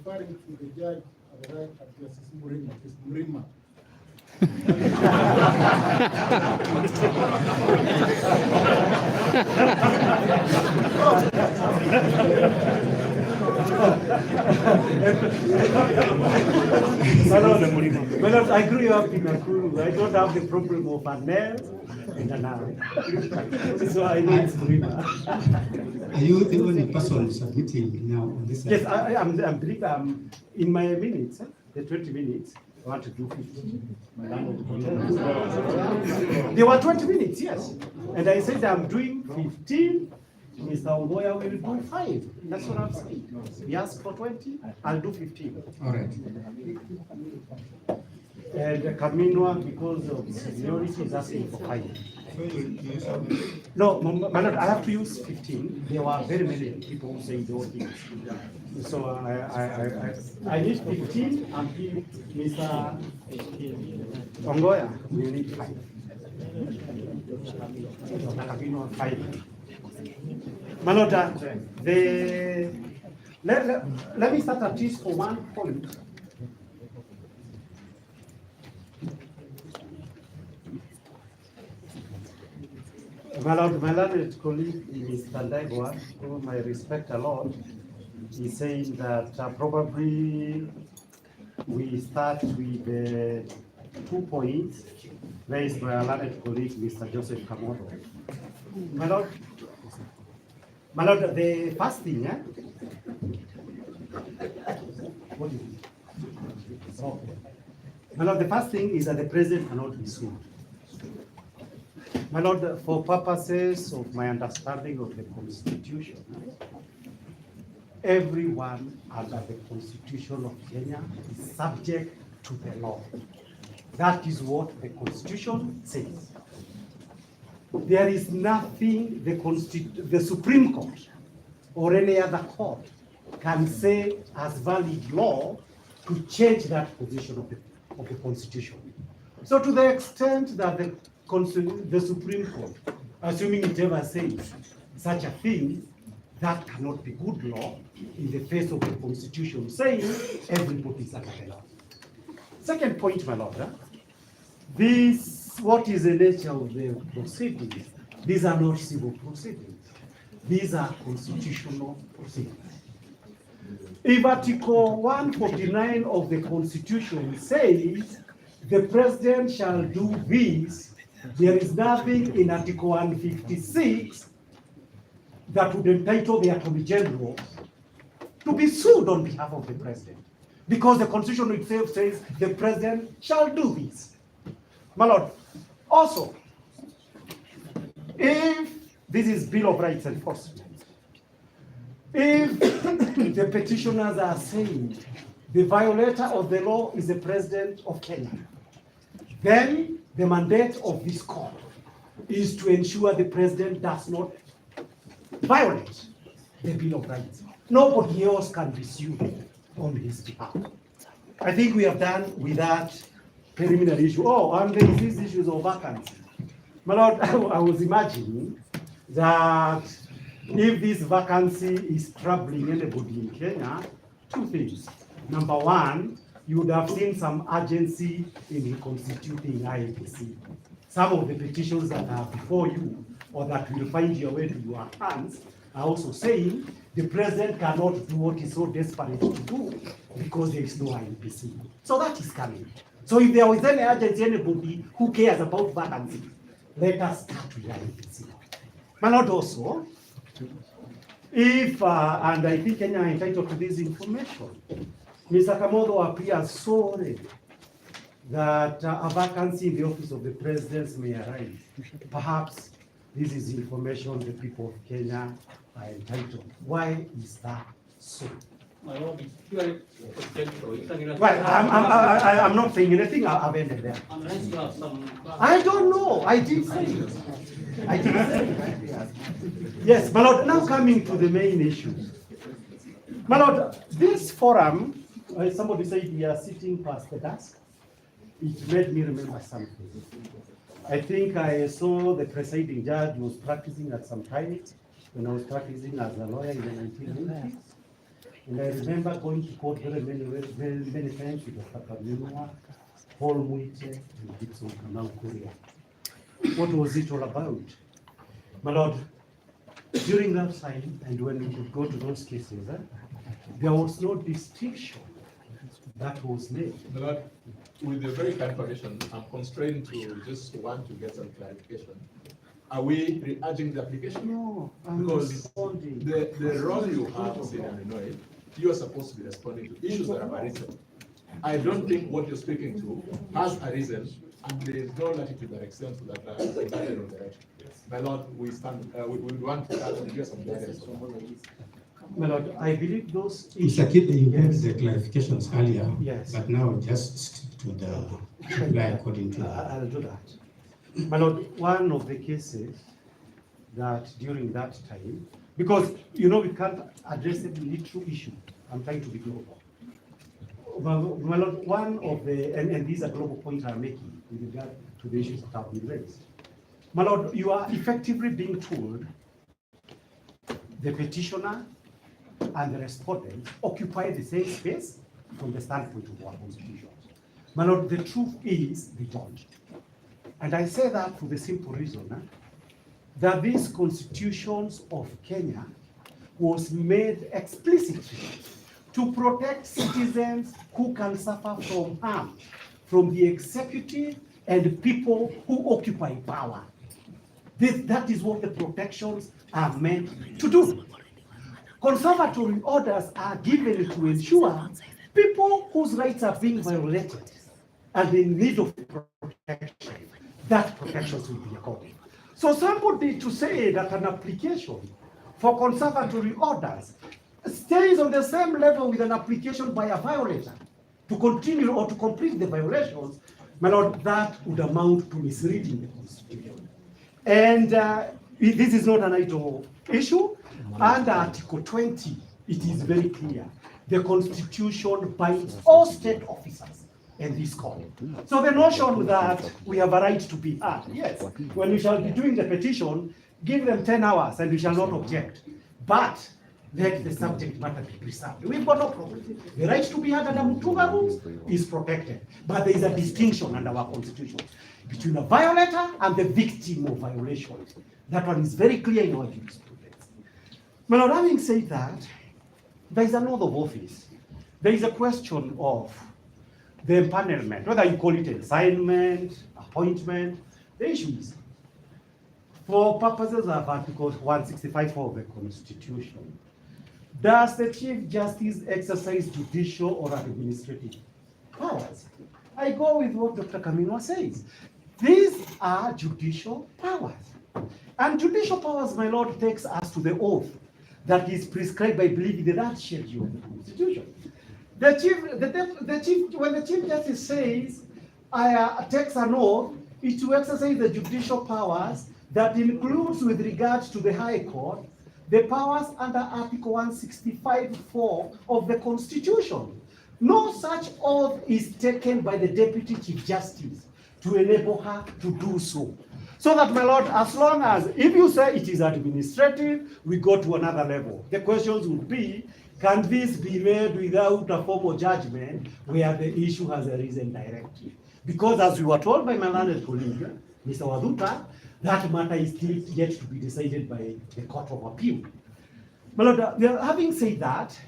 referring to the judge at the right at Justice Murima. Well, I grew up in Nakuru. I don't have the problem of a nail and an arm. So I know it's Murima. Are you the only person submitting now on this? Yes, I'm in my minutes, the 20 minutes. I want to do 15. There were 20 minutes, yes. And I said I'm doing 15. Mr. Ongoya will do 5. That's what I'm saying. He asked for 20, I'll do 15. All right. And Kaminwa, because of seniority, is asking for 5. No, my lord, I have to use 15. There were very many people who say those things. So I need 15 and give Mr. Ongoya will need 5. Kaminwa 5. My lord, let me start at least for one point. My learned colleague, Mr. Ndegwa, whom I respect a lot, is saying that probably we start with 2 points raised by a learned colleague, Mr. Joseph Kamoto. My lord, the first thing, what is it? Okay. My lord, the first thing is that the president cannot be sued. My lord, for purposes of my understanding of the Constitution, everyone under the Constitution of Kenya is subject to the law. That is what the Constitution says. There is nothing the Supreme Court or any other court can say as valid law to change that position of the Constitution. So to the extent that the Supreme Court, assuming it ever says such a thing, that cannot be good law in the face of the Constitution saying everybody is under the law. Second point, my lord, what is the nature of the proceedings? These are not civil proceedings. These are constitutional proceedings. If Article 149 of the Constitution says the president shall do this, there is nothing in Article 156 that would entitle the Attorney General to be sued on behalf of the president, because the Constitution itself says the president shall do this. My lord, also, if this is Bill of Rights enforcement, if the petitioners are saying the violator of the law is the president of Kenya, then the mandate of this court is to ensure the president does not violate the Bill of Rights. Nobody else can be sued on his behalf. I think we have done with that preliminary issue. Oh, and there is these issues of vacancy. My lord, I was imagining that if this vacancy is troubling anybody in Kenya, 2 things. Number one, you would have seen some urgency in reconstituting IEBC. Some of the petitions that are before you, or that will find your way to your hands, are also saying the president cannot do what is so desperate to do because there is no IEBC. So that is coming. So if there is any urgency, anybody who cares about vacancy, let us start with IEBC. My lord, also, if, and I think Kenya are entitled to this information, Mr. Kamodo appears so ready that a vacancy in the office of the president may arise. Perhaps this is information the people of Kenya are entitled. Why is that so? Well, I'm not saying anything. I've ended there. I don't know. I did say it. I did say it. Yes, my lord. Now coming to the main issue, my lord. This forum, somebody said we are sitting past the desk. It made me remember something. I think I saw the presiding judge was practicing at some time when I was practicing as a lawyer in the 1990s. And I remember going to court very many times with Dr. Mungai, Paul Muite, and Dixon Kamau Korea. What was it all about? My Lord, during that time, and when we could go to those cases, there was no distinction that was made. My Lord, with your very kind permission, I'm constrained to just want to get some clarification. Are we re-urging the application? No, I'm Because responding. the role you have as in Illinois, you are supposed to be responding to issues that have arisen. I don't think what you're speaking to has arisen, and there is no latitude that extends to that direction. My Lord, we stand. We want to give some guidance. My Lord, I believe those Mr. Kibe, you gave the clarifications earlier. Yes. But now just stick to the reply according to that. I'll do that. My Lord, one of the cases that during that time, because you know we can't address a literal issue. I'm trying to be global. My Lord, one of the, and these are global points I'm making with regard to the issues that have been raised. My Lord, you are effectively being told the petitioner and the respondent occupy the same space from the standpoint of our constitution. My Lord, the truth is they don't. And I say that for the simple reason that these constitutions of Kenya was made explicitly to protect citizens who can suffer from harm from the executive and people who occupy power. That is what the protections are meant to do. Conservatory orders are given to ensure people whose rights are being violated and in need of protection, that protections will be accorded. So somebody to say that an application for conservatory orders stays on the same level with an application by a violator to continue or to complete the violations, my Lord, that would amount to misreading the Constitution. And this is not an idle issue. Under Article 20, it is very clear. The Constitution binds all state officers and this court. So the notion that we have a right to be heard, yes, when we shall be doing the petition, give them 10 hours and we shall not object. But let the subject matter be preserved. We've got no problem. The right to be heard under Mutunga rules is protected. But there is a distinction under our Constitution between a violator and the victim of violation. That one is very clear in our jurisprudence. My Lord, having said that, there is an oath of office. There is a question of the empanelment, whether you call it assignment, appointment. The issue is, for purposes of Article 165 of the Constitution, does the Chief Justice exercise judicial or administrative powers? I go with what Dr. Kaminwa says. These are judicial powers. And judicial powers, my Lord, takes us to the oath that is prescribed by believing that schedule of the Constitution. When the Chief Justice says, takes an oath, it to exercise the judicial powers that includes, with regards to the High Court, the powers under Article 165(4) of the Constitution. No such oath is taken by the Deputy Chief Justice to enable her to do so. So that, my Lord, as long as, if you say it is administrative, we go to another level. The questions would be, can this be made without a formal judgment where the issue has arisen directly? Because as we were told by my learned colleague, Mr. Waduta, that matter is still yet to be decided by the Court of Appeal. My Lord, having said that,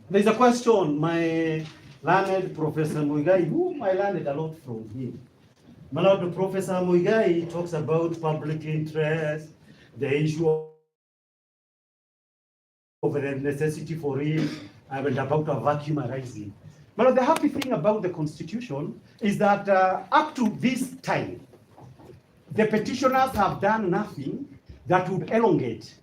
there's a question my learned Professor Mungai, whom I learned a lot from him. My Lord, Professor Mungai talks about public interest, the issue of the necessity for it, and about a vacuum arising. My Lord, the happy thing about the Constitution is that up to this time, the petitioners have done nothing that would elongate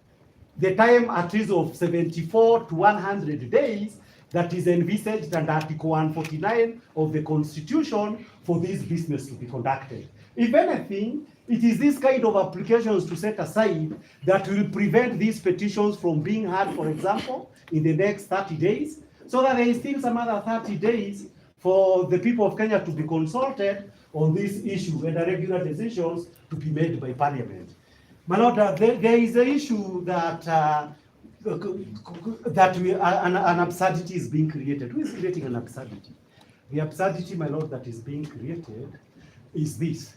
the time at least of 74 to 100 days that is envisaged under Article 149 of the Constitution for this business to be conducted. If anything, it is this kind of applications to set aside that will prevent these petitions from being heard, for example, in the next 30 days, so that there is still some other 30 days for the people of Kenya to be consulted on this issue and the regular decisions to be made by Parliament. My Lord, there is an issue that an absurdity is being created. Who is creating an absurdity? The absurdity, my lord, that is being created is this.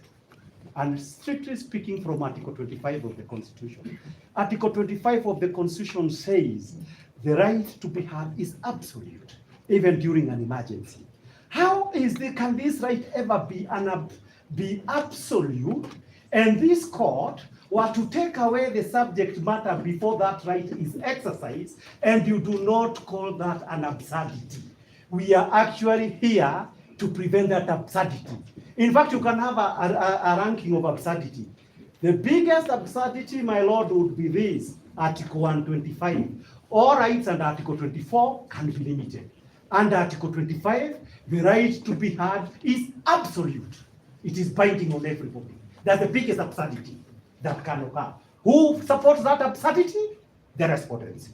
And strictly speaking from Article 25 of the Constitution. Article 25 of the Constitution says the right to be heard is absolute, even during an emergency. How can this right ever be absolute, and this court were to take away the subject matter before that right is exercised, and you do not call that an absurdity? We are actually here to prevent that absurdity. In fact, you can have a ranking of absurdity. The biggest absurdity, my lord, would be this, Article 125. All rights under Article 24 can be limited. Under Article 25, the right to be heard is absolute. It is binding on everybody. That's the biggest absurdity that can occur. Who supports that absurdity? The respondents.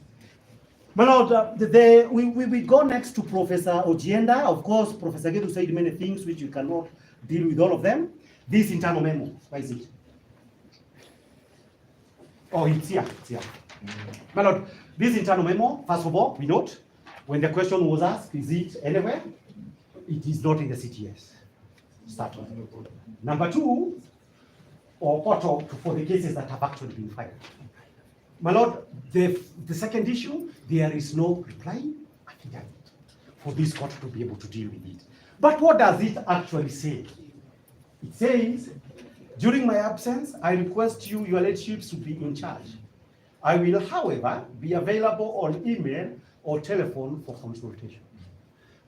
My lord, we go next to Professor Ojienda. Of course, Professor Gedu said many things which you cannot deal with all of them. This internal memo, where is it? Oh, it's here. My lord, this internal memo, first of all, we note, when the question was asked, is it anywhere? It is not in the CTS. Start one. Number two, or portal for the cases that have actually been filed. My lord, the second issue, there is no reply affidavit for this court to be able to deal with it. But what does it actually say? It says, during my absence, I request you, your lordships, to be in charge. I will, however, be available on email or telephone for consultation.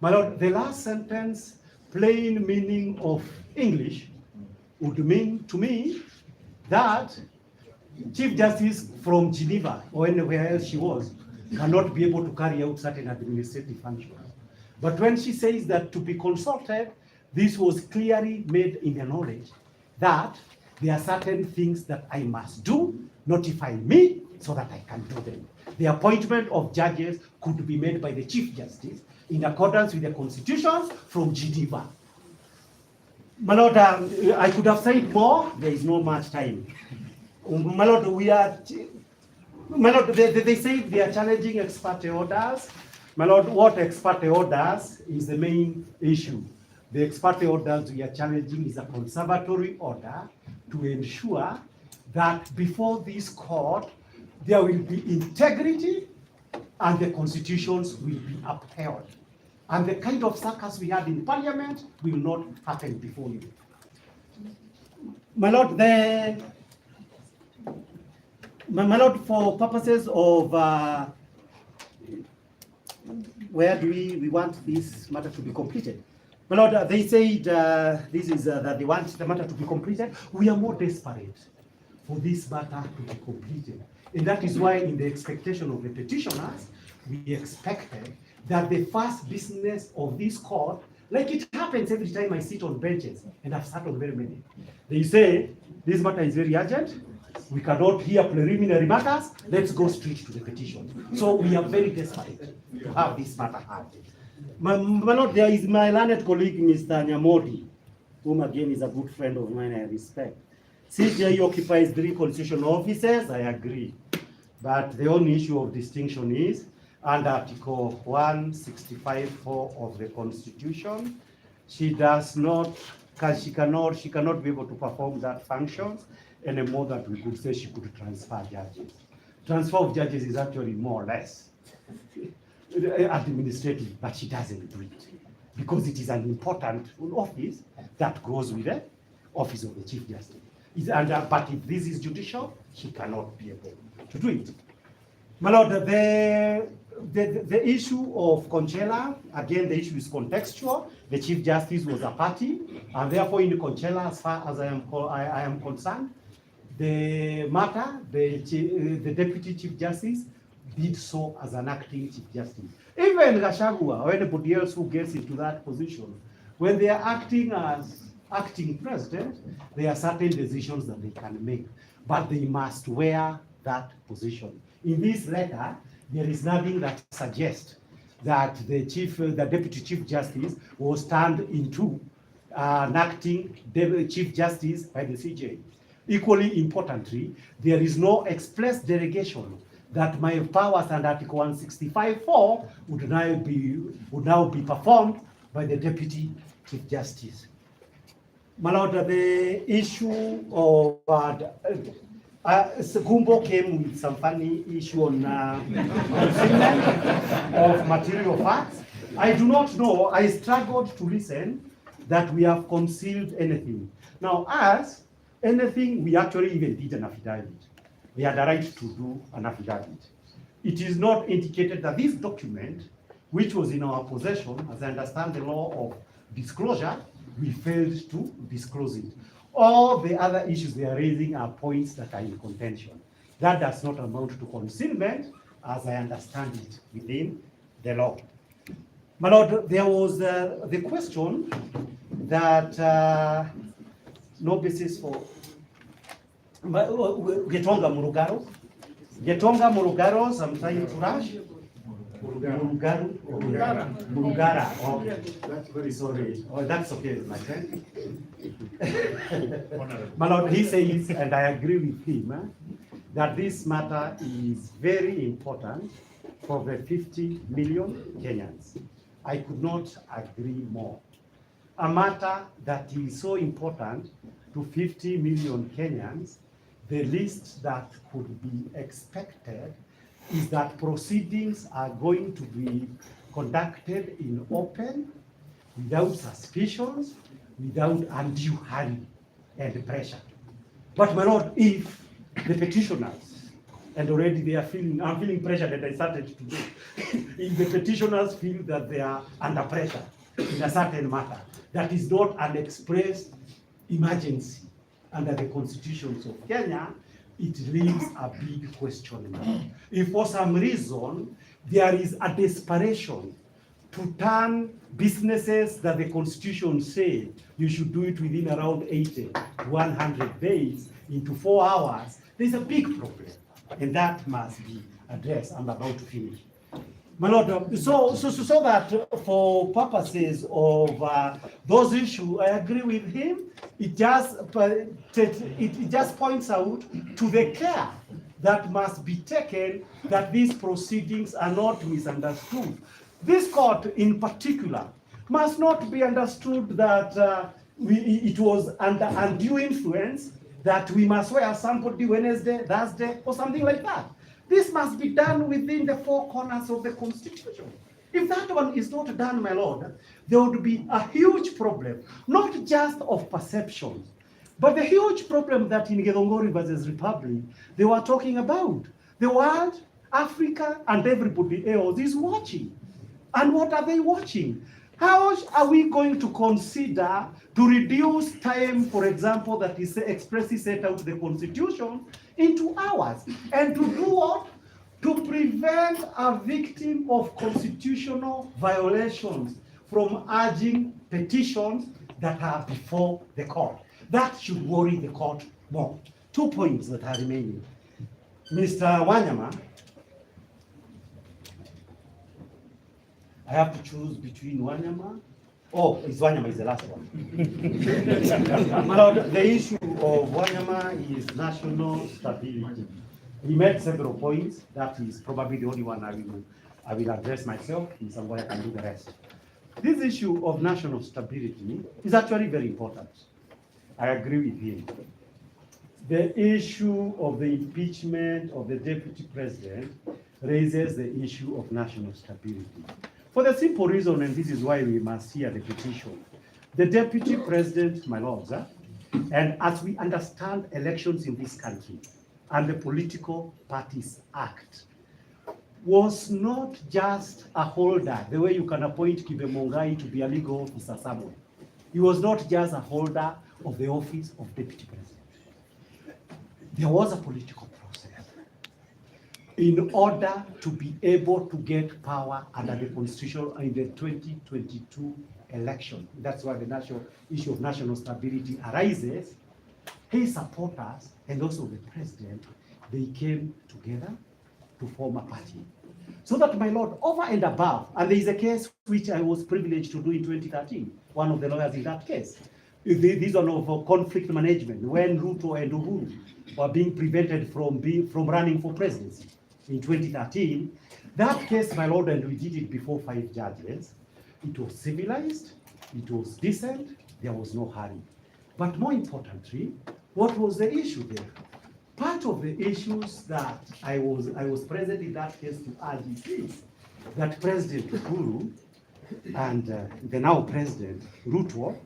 My lord, the last sentence, plain meaning of English, would mean to me that Chief Justice from Geneva or anywhere else she was cannot be able to carry out certain administrative functions. But when she says that to be consulted, this was clearly made in the knowledge that there are certain things that I must do, notify me so that I can do them. The appointment of judges could be made by the Chief Justice in accordance with the constitutions from Geneva. My lord, I could have said more, there is no much time. My lord, they say they are challenging ex parte orders. My lord, what ex parte orders is the main issue. The ex parte orders we are challenging is a conservatory order to ensure that before this court, there will be integrity and the constitutions will be upheld. And the kind of circus we had in parliament will not happen before you. My lord, my lord, for purposes of where do we want this matter to be completed? My lord, they said this is that they want the matter to be completed. We are more desperate for this matter to be completed. And that is why in the expectation of the petitioners, we expected that the first business of this court, like it happens every time I sit on benches, and I've sat on very many, they say, this matter is very urgent, we cannot hear preliminary matters, let's go straight to the petition. So we are very desperate to have this matter heard. My lord, there is my learned colleague, Mr. Nyamodi, whom again is a good friend of mine, I respect. CJI occupies 3 constitutional offices, I agree. But the only issue of distinction is, under Article 165(4) of the Constitution, she cannot be able to perform that function any more than we could say she could transfer judges. Transfer of judges is actually more or less administrative, but she doesn't do it because it is an important office that goes with the office of the Chief Justice. But if this is judicial, she cannot be able to do it. My lord, the issue of Conchela, again, the issue is contextual. The Chief Justice was a party, and therefore in Conchela, as far as I am concerned, the matter, the Deputy Chief Justice did so as an acting Chief Justice. Even Gachagua or anybody else who gets into that position, when they are acting as acting president, there are certain decisions that they can make, but they must wear that position. In this letter, there is nothing that suggests that the Deputy Chief Justice was turned into an acting Chief Justice by the CJ. Equally importantly, there is no express delegation that my powers under Article 165(4) would now be performed by the Deputy Chief Justice. My Lord, the issue of Gumbo came with some funny issue on concealment of material facts. I do not know. I struggled to listen that we have concealed anything. Now, as anything, we actually even did an affidavit. We had a right to do an affidavit. It is not indicated that this document, which was in our possession, as I understand the law of disclosure, we failed to disclose it. All the other issues they are raising are points that are in contention. That does not amount to concealment, as I understand it within the law. My Lord, there was the question that no basis for Getonga Murugaros, I'm trying to rush. Murugara. Okay, that's very sorry. Oh, that's okay, my friend. My Lord, he says, and I agree with him, that this matter is very important for the 50 million Kenyans. I could not agree more. A matter that is so important to 50 million Kenyans, the least that could be expected is that proceedings are going to be conducted in open, without suspicions, without undue hurry and pressure. But my Lord, if the petitioners, and already they are feeling, I'm feeling pressure that I started to do, if the petitioners feel that they are under pressure in a certain matter, that is not an expressed emergency under the constitutions of Kenya, it leaves a big question mark. If for some reason there is a desperation to turn businesses that the constitution say you should do it within around 80 to 100 days into 4 hours, there's a big problem, and that must be addressed. I'm about to finish. My Lord, so that for purposes of those issues, I agree with him. It just points out to the care that must be taken that these proceedings are not misunderstood. This court in particular must not be understood that it was under undue influence, that we must wear somebody Wednesday, Thursday, or something like that. This must be done within the 4 corners of the Constitution. If that one is not done, my Lord, there would be a huge problem, not just of perception, but the huge problem that in Githongori versus Republic, they were talking about. The world, Africa, and everybody else is watching. And what are they watching? How are we going to consider to reduce time, for example, that is expressly set out the Constitution into hours? And to do what? To prevent a victim of constitutional violations from urging petitions that are before the court. That should worry the court more. 2 points that are remaining. Mr. Wanyama, I have to choose between Wanyama. Oh, Wanyama is the last one. My Lord, the issue of Wanyama is national stability. He made several points. That is probably the only one I will address myself. In some way I can do the rest. This issue of national stability is actually very important. I agree with him. The issue of the impeachment of the deputy president raises the issue of national stability. For the simple reason, and this is why we must hear the petition, the deputy president, my lords, and as we understand elections in this country and the Political Parties Act, was not just a holder, the way you can appoint Kibe Mungai to be a legal officer somewhere. He was not just a holder of the office of deputy president. There was a political process in order to be able to get power under the constitution in the 2022 election. That's why the national issue of national stability arises. His supporters and also the president, they came together to form a party. So that, my lord, over and above, and there is a case which I was privileged to do in 2013, one of the lawyers in that case, this one of conflict management, when Ruto and Uhuru were being prevented from running for presidency in 2013. That case, my lord, and we did it before 5 judges, it was civilized, it was decent, there was no hurry. But more importantly, what was the issue there? Part of the issues that I was present in that case to urge is that President Uhuru and the now President Ruto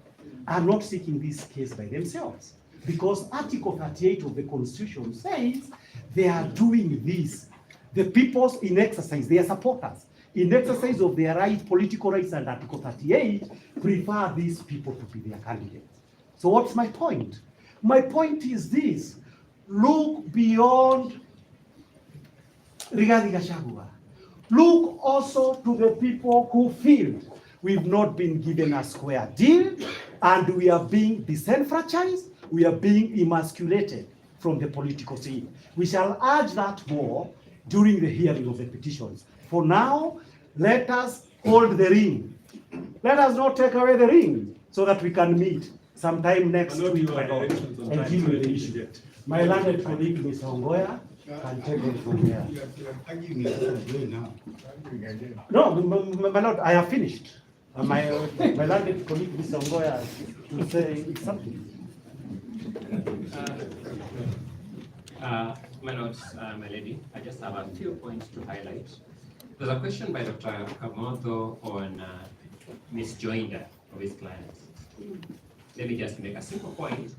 are not seeking this case by themselves, because Article 38 of the Constitution says they are doing this. The people's in exercise, their supporters, in exercise of their right, political rights, and Article 38, prefer these people to be their candidates. So what's my point? My point is this: look beyond regarding Gachagua. Look also to the people who feel we've not been given a square deal and we are being disenfranchised, we are being emasculated from the political scene. We shall urge that more during the hearing of the petitions. For now, let us hold the ring. Let us not take away the ring so that we can meet sometime next week and deal with the issue. My learned colleague, Mr. Ongoya, can take it from here. No, my lord, I have finished. My learned colleague, Mr. Ongoya, to say something. My lords, my lady, I just have a few points to highlight. There's a question by Dr. Kamoto on misjoinder of his clients. Let me just make a simple point